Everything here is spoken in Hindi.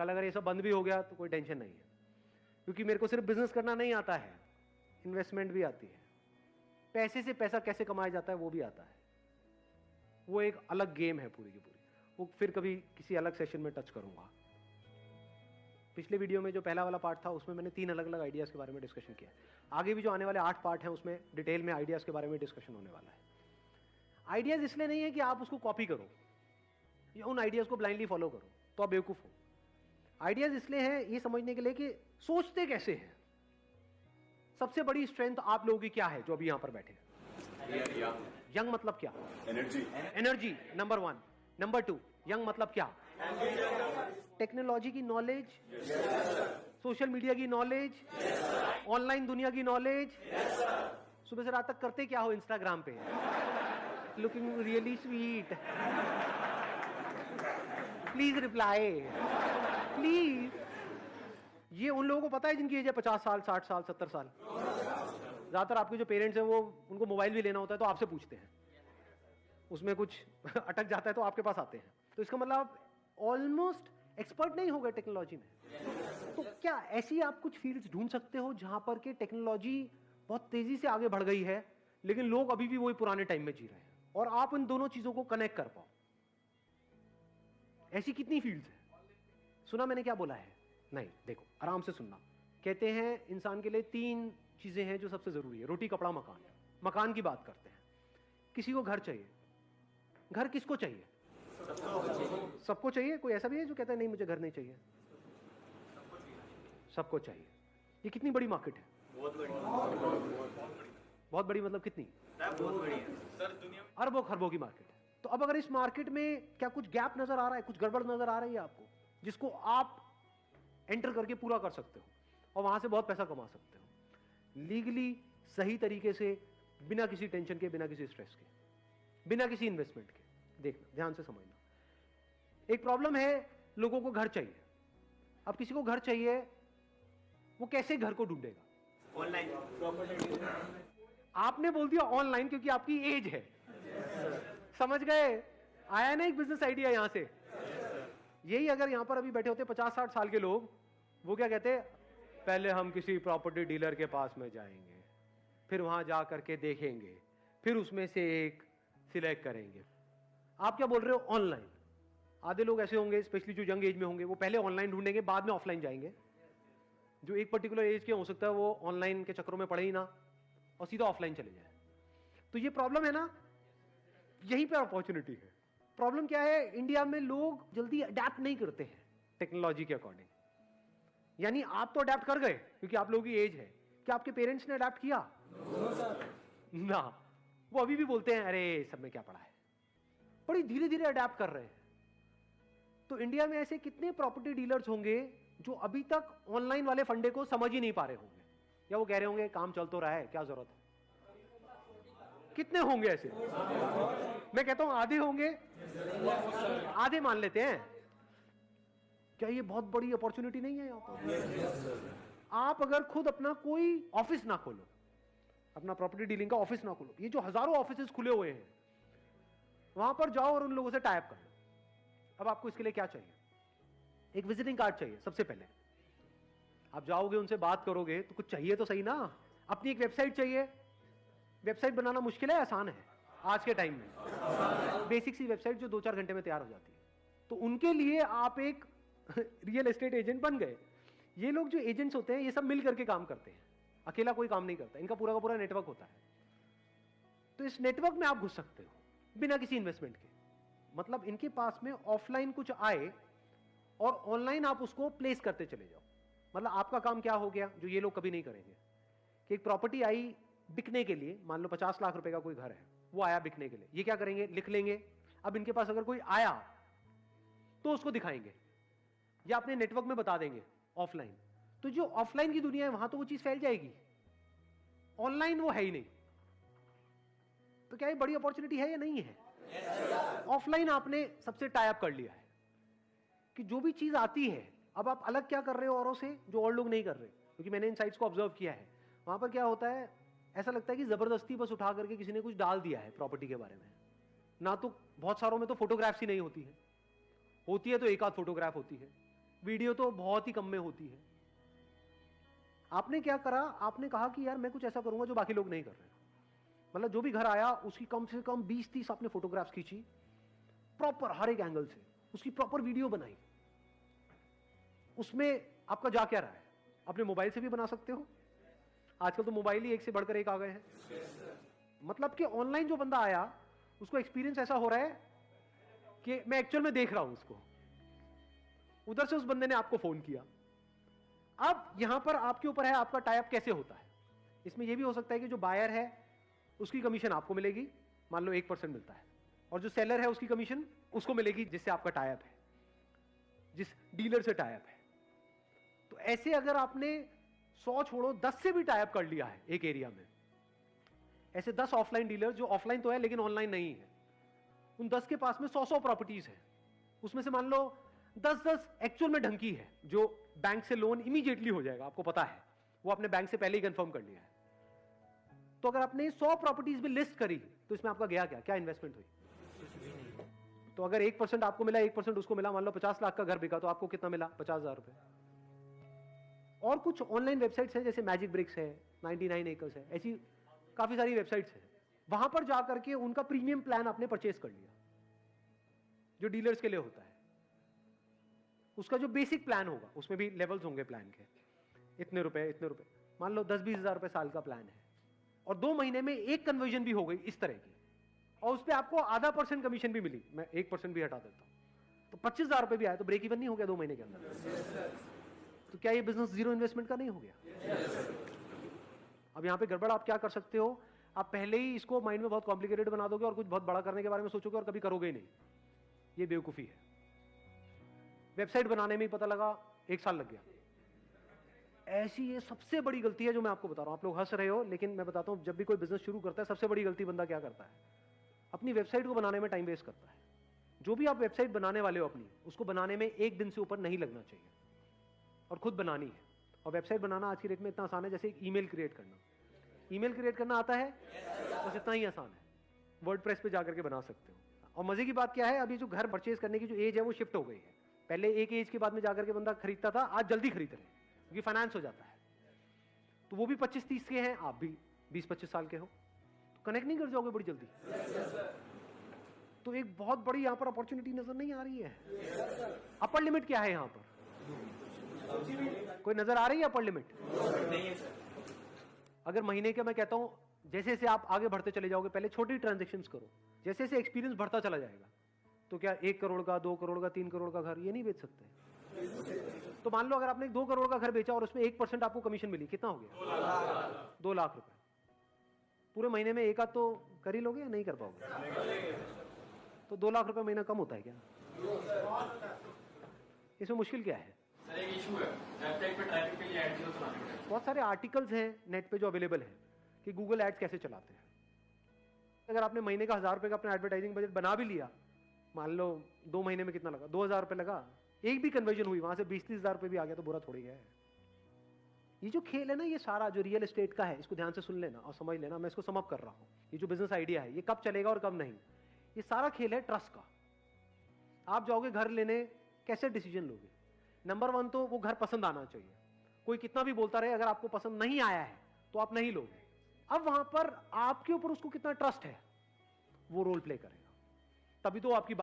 कल अगर ये सब बंद भी हो गया तो कोई टेंशन नहीं है, क्योंकि मेरे को सिर्फ बिजनेस करना नहीं आता है, इन्वेस्टमेंट भी आती है, पैसे से पैसा कैसे कमाया जाता है वो भी आता है। वो एक अलग गेम है पूरी की पूरी, वो फिर कभी किसी अलग सेशन में टच करूंगा। पिछले वीडियो में जो पहला वाला पार्ट था उसमें मैंने 3 अलग अलग आइडियाज के बारे में डिस्कशन किया। आगे भी जो आने वाले 8 पार्ट हैं उसमें डिटेल में आइडियाज के बारे में डिस्कशन होने वाला है। आइडियाज इसलिए नहीं है कि आप उसको कॉपी करो या उन आइडियाज को ब्लाइंडली फॉलो करो तो आप बेवकूफ हो। आइडियाज इसलिए है ये समझने के लिए कि सोचते कैसे हैं। सबसे बड़ी स्ट्रेंथ आप लोगों की क्या है जो अभी यहां पर बैठे हैं? यंग मतलब क्या? Energy. Energy number 1। Number 2, young मतलब क्या? टेक्नोलॉजी की नॉलेज, सोशल मीडिया की नॉलेज, ऑनलाइन दुनिया की नॉलेज। सुबह से रात तक करते क्या हो इंस्टाग्राम पे? Looking really sweet, please reply please. ये उन लोगों को पता है जिनकी एज है 50 साल, 60 साल, 70 साल। ज्यादातर आपके जो पेरेंट्स हैं वो उनको मोबाइल भी लेना होता है तो आपसे पूछते हैं, उसमें कुछ अटक जाता है तो आपके पास आते हैं। तो इसका मतलब आप ऑलमोस्ट एक्सपर्ट नहीं हो गए टेक्नोलॉजी में। तो क्या ऐसी आप कुछ फील्ड्स ढूंढ सकते हो जहां पर के टेक्नोलॉजी बहुत तेजी से आगे बढ़ गई है लेकिन लोग अभी भी वही पुराने टाइम में जी रहे हैं, और आप इन दोनों चीजों को कनेक्ट कर पाओ? ऐसी कितनी फील्ड्स है? सुना मैंने क्या बोला है? नहीं, देखो आराम से सुनना। कहते हैं इंसान के लिए 3 चीजें हैं जो सबसे जरूरी है, रोटी कपड़ा मकान। मकान की बात करते हैं। किसी को घर चाहिए। घर किसको चाहिए? सबको चाहिए। कोई ऐसा भी है जो कहता है नहीं मुझे घर नहीं चाहिए? सबको चाहिए। ये कितनी बड़ी मार्केट है? बहुत बड़ी। बहुत बड़ी मतलब कितनी? बहुत बड़ी है सर, दुनिया में अरबों खरबों की मार्केट है। तो अब अगर इस मार्केट में क्या कुछ गैप नजर आ रहा है, कुछ गड़बड़ नजर आ रही है आपको, जिसको आप एंटर करके पूरा कर सकते हो और वहां से बहुत पैसा कमा सकते हो लीगली, सही तरीके से, बिना किसी टेंशन के, बिना किसी स्ट्रेस के, बिना किसी इन्वेस्टमेंट के? देखना, ध्यान से समझना। एक प्रॉब्लम है, लोगों को घर चाहिए। अब किसी को घर चाहिए, वो कैसे घर को ढूंढेगा? ऑनलाइन। आपने बोल दिया ऑनलाइन क्योंकि आपकी एज है। समझ गए? आया ना एक बिजनेस आइडिया यहां से। यही अगर यहां पर अभी बैठे होते 50-60 साल के लोग, वो क्या कहते? पहले हम किसी प्रॉपर्टी डीलर के पास में जाएंगे, फिर वहां जा करके देखेंगे, फिर उसमें से एक सिलेक्ट करेंगे। आप क्या बोल रहे हो? ऑनलाइन। आधे लोग ऐसे होंगे, स्पेशली जो यंग एज में होंगे, वो पहले ऑनलाइन ढूंढेंगे, बाद में ऑफलाइन जाएंगे। जो एक पर्टिकुलर एज के हो सकता है वो ऑनलाइन के चक्करों में पड़े ही ना और सीधा ऑफलाइन चले जाए। तो ये प्रॉब्लम है ना, यहीं पे अपॉर्चुनिटी है। प्रॉब्लम क्या है? इंडिया में लोग जल्दी अडेप्ट नहीं करते हैं टेक्नोलॉजी के अकॉर्डिंग। यानी आप तो अडेप्ट कर गए क्योंकि आप लोगों की एज है। क्या आपके पेरेंट्स ने अडेप्ट किया? ना, वो अभी भी बोलते हैं अरे सब में क्या पड़ा है। बड़ी धीरे धीरे अडेप्ट कर रहे हैं। तो इंडिया में ऐसे कितने प्रॉपर्टी डीलर्स होंगे जो अभी तक ऑनलाइन वाले फंडे को समझ ही नहीं पा रहे होंगे, या वो कह रहे होंगे काम चल तो रहा है, क्या जरूरत है? कितने होंगे ऐसे? मैं कहता हूं आधे होंगे, आधे मान लेते हैं। क्या ये बहुत बड़ी अपॉर्चुनिटी नहीं है यहां पर? आप अगर खुद अपना कोई ऑफिस ना खोलो, अपना प्रॉपर्टी डीलिंग का ऑफिस ना खोलो, ये जो हजारों ऑफिसेस खुले हुए हैं, वहां पर जाओ और उन लोगों से टाइप करो। अब आपको इसके लिए क्या चाहिए? एक विजिटिंग कार्ड चाहिए सबसे पहले। आप जाओगे, उनसे बात करोगे तो कुछ चाहिए तो सही ना। अपनी एक वेबसाइट चाहिए। वेबसाइट बनाना मुश्किल है, आसान है आज के टाइम में? बेसिक सी वेबसाइट जो 2-4 घंटे में तैयार हो जाती है। तो उनके लिए आप एक रियल एस्टेट एजेंट बन गए। ये लोग जो एजेंट्स होते हैं ये सब मिल करके काम करते हैं, अकेला कोई काम नहीं करता। इनका पूरा का पूरा नेटवर्क होता है। तो इस नेटवर्क में आप घुस सकते हो बिना किसी इन्वेस्टमेंट के। मतलब इनके पास में ऑफलाइन कुछ आए और ऑनलाइन आप उसको प्लेस करते चले जाओ। मतलब आपका काम क्या हो गया जो ये लोग कभी नहीं करेंगे, कि एक प्रॉपर्टी आई बिकने के लिए, मान लो 50 लाख रुपए का कोई घर है, वो आया बिकने के लिए, ये क्या करेंगे? लिख लेंगे। अब इनके पास अगर कोई आया तो उसको दिखाएंगे या अपने नेटवर्क में बता देंगे ऑफलाइन। तो जो ऑफलाइन की दुनिया है वहां तो वो चीज फैल जाएगी, ऑनलाइन वो है ही नहीं। तो क्या ये बड़ी अपॉर्चुनिटी है या नहीं है? ऑफलाइन आपने सबसे टाई अप कर लिया है कि जो भी चीज आती है, अब आप अलग क्या कर रहे हो औरों से जो और लोग नहीं कर रहे। क्योंकि मैंने इन साइट्स को ऑब्जर्व किया है, वहां पर क्या होता है, ऐसा लगता है कि जबरदस्ती बस उठा करके किसी ने कुछ डाल दिया है प्रॉपर्टी के बारे में। ना तो बहुत सारों में तो फोटोग्राफ्स ही नहीं होती है, होती है तो एक आध फोटोग्राफ होती है, वीडियो तो बहुत ही कम में होती है। आपने क्या करा, आपने कहा कि यार मैं कुछ ऐसा करूंगा जो बाकी लोग नहीं कर रहे। मतलब जो भी घर आया उसकी कम से कम 20-30 आपने फोटोग्राफ्स खींची, प्रॉपर हर एक एंगल से, उसकी प्रॉपर वीडियो बनाई। उसमें आपका जा क्या रहा है? अपने मोबाइल से भी बना सकते हो, आजकल तो मोबाइल ही एक से बढ़कर एक आ गए हैं। मतलब कि ऑनलाइन जो बंदा आया उसको एक्सपीरियंस ऐसा हो रहा है कि मैं एक्चुअल में देख रहा हूं उसको। उधर से उस बंदे ने आपको फोन किया। अब यहां पर आपके ऊपर है आपका टाई अप कैसे होता है। इसमें यह भी हो सकता है कि जो बायर है उसकी कमीशन आपको मिलेगी, मान लो 1% मिलता है, और जो सेलर है उसकी कमीशन उसको मिलेगी जिससे आपका टाई अप है, जिस डीलर से टाई अप है। तो ऐसे अगर आपने 100 छोड़ो 10 से भी टाई अप कर लिया है एक एरिया में, ऐसे 10 ऑफलाइन डीलर जो ऑफलाइन तो है लेकिन ऑनलाइन नहीं है, उन 10 के पास में 100 प्रॉपर्टीज है। उसमें से मान लो 10 एक्चुअल में ढंकी है, जो बैंक से लोन इमीडिएटली हो जाएगा, आपको पता है, वो आपने बैंक से पहले ही कंफर्म कर लिया है। तो अगर आपने 100 प्रॉपर्टीज भी लिस्ट करी तो इसमें आपका गया क्या इन्वेस्टमेंट हुई? तो अगर 1% आपको मिला, 1% उसको मिला, मान लो 50 लाख का घर बिका तो आपको कितना मिला? 50,000 रुपए। और कुछ ऑनलाइन वेबसाइट्स हैं जैसे मैजिक ब्रिक्स है, 99 एकर्स है, ऐसी काफी सारी वेबसाइट्स हैं। वहां पर जाकर के उनका प्रीमियम प्लान आपने परचेज कर लिया जो डीलर्स के लिए होता है। उसका जो बेसिक प्लान होगा उसमें भी लेवल्स होंगे प्लान के, इतने रुपए, मान लो 10-20 हजार रुपए साल का प्लान है, और 2 महीने में एक कन्वर्जन भी हो गई इस तरह की, और उस पर आपको आधा % कमीशन भी मिली, मैं 1% भी हटा देता हूं, तो 25,000 रुपए भी आए, तो ब्रेक इवन नहीं हो गया 2 महीने के अंदर? तो क्या ये बिजनेस जीरो इन्वेस्टमेंट का नहीं हो गया? अब यहां पे गड़बड़ आप क्या कर सकते हो, आप पहले ही इसको माइंड में बहुत कॉम्प्लिकेटेड बना दोगे और कुछ बहुत बड़ा करने के बारे में सोचोगे और कभी करोगे ही नहीं। ये बेवकूफी है। वेबसाइट बनाने में ही पता लगा 1 साल लग गया। ऐसी ये सबसे बड़ी गलती है जो मैं आपको बता रहा हूं। आप लोग हंस रहे हो, लेकिन मैं बताता हूं, जब भी कोई बिजनेस शुरू करता है सबसे बड़ी गलती बंदा क्या करता है? अपनी वेबसाइट को बनाने में टाइम वेस्ट करता है। जो भी आप वेबसाइट बनाने वाले हो अपनी, उसको बनाने में 1 दिन से ऊपर नहीं लगना चाहिए, और खुद बनानी है। और वेबसाइट बनाना आज की डेट में इतना आसान है जैसे एक ईमेल क्रिएट करना। ईमेल क्रिएट करना आता है, बस इतना ही आसान है। वर्डप्रेस पे जाकर के बना सकते हो। और मजे की बात क्या है, अभी जो घर परचेज करने की जो एज है वो शिफ्ट हो गई है। पहले एक एज के बाद में जाकर के बंदा खरीदता था, आज जल्दी खरीद रहे हैं क्योंकि फाइनेंस हो जाता है। तो वो भी 25-30 के हैं, आप भी 20-25 साल के हो, तो कनेक्ट नहीं कर जाओगे बड़ी जल्दी? तो एक बहुत बड़ी यहां पर अपॉर्चुनिटी नजर नहीं आ रही है। अपर लिमिट क्या है यहां पर? कोई नजर आ रही है अपर लिमिट? नहीं है सर। अगर महीने के मैं कहता हूं, जैसे जैसे आप आगे बढ़ते चले जाओगे, पहले छोटी ट्रांजेक्शन्स करो, जैसे जैसे एक्सपीरियंस बढ़ता चला जाएगा, तो क्या 1 करोड़ का, 2 करोड़ का, 3 करोड़ का घर ये नहीं बेच सकते? तो मान लो अगर आपने 2 करोड़ का घर बेचा और उसमें 1% आपको कमीशन मिली, कितना हो गया? 2 लाख रुपए। पूरे महीने में एक आध तो कर ही लोगे या नहीं कर पाओगे? तो 2 लाख रुपए महीना कम होता है क्या? इसमें मुश्किल क्या है? सर एक इशू है, वेबसाइट पे ट्रैफिक के लिए एड क्यों चलाने पड़ते हैं? बहुत सारे आर्टिकल्स हैं नेट पे जो अवेलेबल है कि गूगल एड्स कैसे चलाते हैं। अगर आपने महीने का 1000 रुपए का अपना एडवर्टाइजिंग बजट बना भी लिया, मान लो 2 महीने में कितना लगा? 2000 रुपए लगा, एक भी कन्वर्जन हुई, वहां से 20-30 हजार रुपए भी आ गया तो बुरा थोड़ी है। ये जो खेल है ना, ये सारा जो रियल एस्टेट का है, इसको ध्यान से सुन लेना और समझ लेना। मैं इसको समअप कर रहा हूं। ये जो बिजनेस आइडिया है, ये कब चलेगा और कब नहीं, ये सारा खेल है ट्रस्ट का। आप जाओगे घर लेने, कैसे डिसीजन लोगे? नंबर 1 तो वो घर पसंद आना चाहिए। कोई कितना भी बोलता रहे, अगर आपको पसंद नहीं आया है तो आप नहीं लोगे। अब वहां पर आपके ऊपर उसको कितना ट्रस्ट है वो रोल प्ले करेगा, तभी तो आपकी